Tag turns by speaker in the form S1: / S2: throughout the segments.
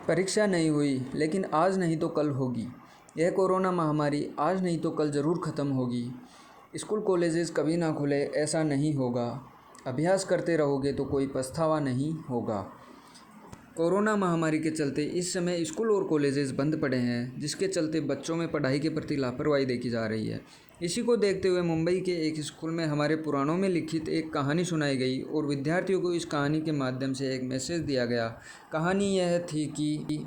S1: परीक्षा नहीं हुई, लेकिन आज नहीं तो कल होगी। यह कोरोना महामारी आज नहीं तो कल ज़रूर ख़त्म होगी। स्कूल कॉलेजेस कभी ना खुले, ऐसा नहीं होगा। अभ्यास करते रहोगे तो कोई पछतावा नहीं होगा। कोरोना महामारी के चलते इस समय स्कूल और कॉलेजेस बंद पड़े हैं, जिसके चलते बच्चों में पढ़ाई के प्रति लापरवाही देखी जा रही है। इसी को देखते हुए मुंबई के एक स्कूल में हमारे पुराणों में लिखित एक कहानी सुनाई गई और विद्यार्थियों को इस कहानी के माध्यम से एक मैसेज दिया गया। कहानी यह थी कि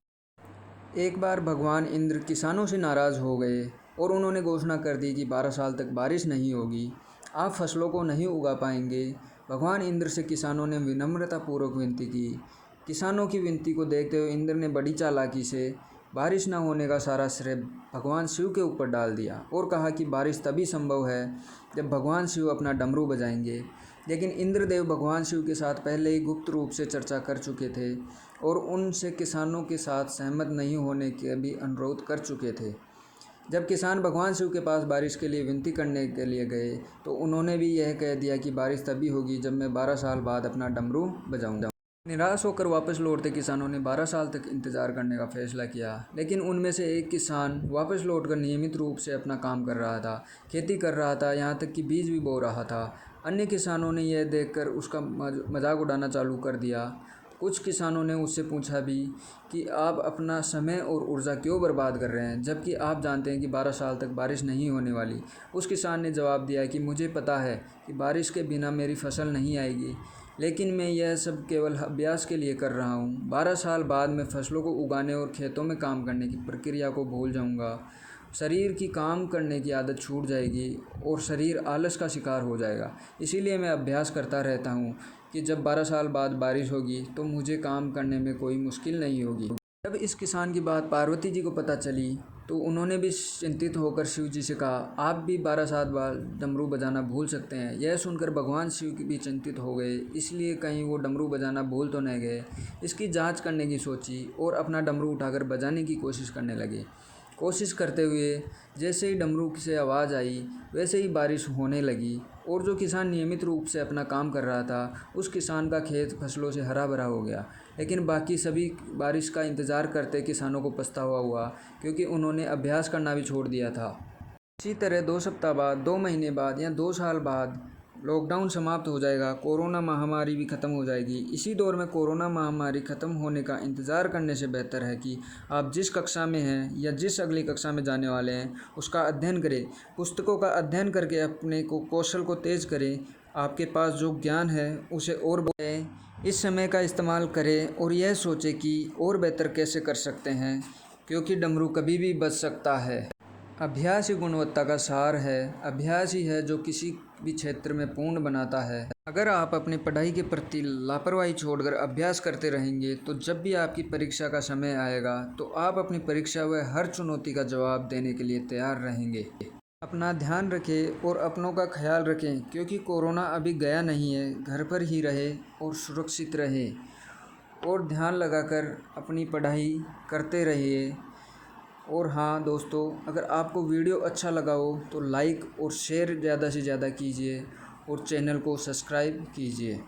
S1: एक बार भगवान इंद्र किसानों से नाराज़ हो गए और उन्होंने घोषणा कर दी कि 12 साल तक बारिश नहीं होगी, आप फसलों को नहीं उगा पाएंगे। भगवान इंद्र से किसानों ने विनम्रतापूर्वक विनती की। किसानों की विनती को देखते हुए इंद्र ने बड़ी चालाकी से बारिश न होने का सारा श्रेय भगवान शिव के ऊपर डाल दिया और कहा कि बारिश तभी संभव है जब भगवान शिव अपना डमरू बजाएंगे। लेकिन इंद्रदेव भगवान शिव के साथ पहले ही गुप्त रूप से चर्चा कर चुके थे और उनसे किसानों के साथ सहमत नहीं होने के भी अनुरोध कर चुके थे। जब किसान भगवान शिव के पास बारिश के लिए विनती करने के लिए गए तो उन्होंने भी यह कह दिया कि बारिश तभी होगी जब मैं 12 साल बाद अपना डमरू बजाऊंगा। निराश होकर वापस लौटते किसानों ने 12 साल तक इंतज़ार करने का फैसला किया, लेकिन उनमें से एक किसान वापस लौटकर नियमित रूप से अपना काम कर रहा था, खेती कर रहा था, यहाँ तक कि बीज भी बो रहा था। अन्य किसानों ने यह देखकर उसका मजाक उड़ाना चालू कर दिया। कुछ किसानों ने उससे पूछा भी कि आप अपना समय और ऊर्जा क्यों बर्बाद कर रहे हैं, जबकि आप जानते हैं कि 12 साल तक बारिश नहीं होने वाली। उस किसान ने जवाब दिया कि मुझे पता है कि बारिश के बिना मेरी फसल नहीं आएगी, लेकिन मैं यह सब केवल अभ्यास के लिए कर रहा हूँ। 12 साल बाद मैं फसलों को उगाने और खेतों में काम करने की प्रक्रिया को भूल जाऊँगा। शरीर की काम करने की आदत छूट जाएगी और शरीर आलस का शिकार हो जाएगा। इसीलिए मैं अभ्यास करता रहता हूँ कि जब 12 साल बाद बारिश होगी तो मुझे काम करने में कोई मुश्किल नहीं होगी। जब इस किसान की बात पार्वती जी को पता चली तो उन्होंने भी चिंतित होकर शिव जी से कहा, आप भी 12 साल बाद डमरू बजाना भूल सकते हैं। यह सुनकर भगवान शिव भी चिंतित हो गए, इसलिए कहीं वो डमरू बजाना भूल तो नहीं गए। इसकी जांच करने की सोची और अपना डमरू उठाकर बजाने की कोशिश करने लगे। कोशिश करते हुए जैसे ही डमरू से आवाज़ आई वैसे ही बारिश होने लगी और जो किसान नियमित रूप से अपना काम कर रहा था उस किसान का खेत फसलों से हरा भरा हो गया। लेकिन बाकी सभी बारिश का इंतज़ार करते किसानों को पछतावा हुआ, क्योंकि उन्होंने अभ्यास करना भी छोड़ दिया था। इसी तरह 2 सप्ताह बाद, 2 महीने बाद या 2 साल बाद लॉकडाउन समाप्त हो जाएगा, कोरोना महामारी भी ख़त्म हो जाएगी। इसी दौर में कोरोना महामारी ख़त्म होने का इंतज़ार करने से बेहतर है कि आप जिस कक्षा में हैं या जिस अगली कक्षा में जाने वाले हैं उसका अध्ययन करें। पुस्तकों का अध्ययन करके अपने कौशल को तेज़ करें। आपके पास जो ज्ञान है उसे और बढ़ाएं। इस समय का इस्तेमाल करें और यह सोचें कि और बेहतर कैसे कर सकते हैं, क्योंकि डमरू कभी भी बज सकता है। अभ्यास ही गुणवत्ता का सार है। अभ्यास ही है जो किसी भी क्षेत्र में पूर्ण बनाता है। अगर आप अपनी पढ़ाई के प्रति लापरवाही छोड़कर अभ्यास करते रहेंगे तो जब भी आपकी परीक्षा का समय आएगा तो आप अपनी परीक्षा व हर चुनौती का जवाब देने के लिए तैयार रहेंगे। अपना ध्यान रखें और अपनों का ख्याल रखें, क्योंकि कोरोना अभी गया नहीं है। घर पर ही रहे और सुरक्षित रहे और ध्यान लगाकर अपनी पढ़ाई करते रहिए। और हाँ दोस्तों, अगर आपको वीडियो अच्छा लगा हो तो लाइक और शेयर ज़्यादा से ज़्यादा कीजिए और चैनल को सब्सक्राइब कीजिए।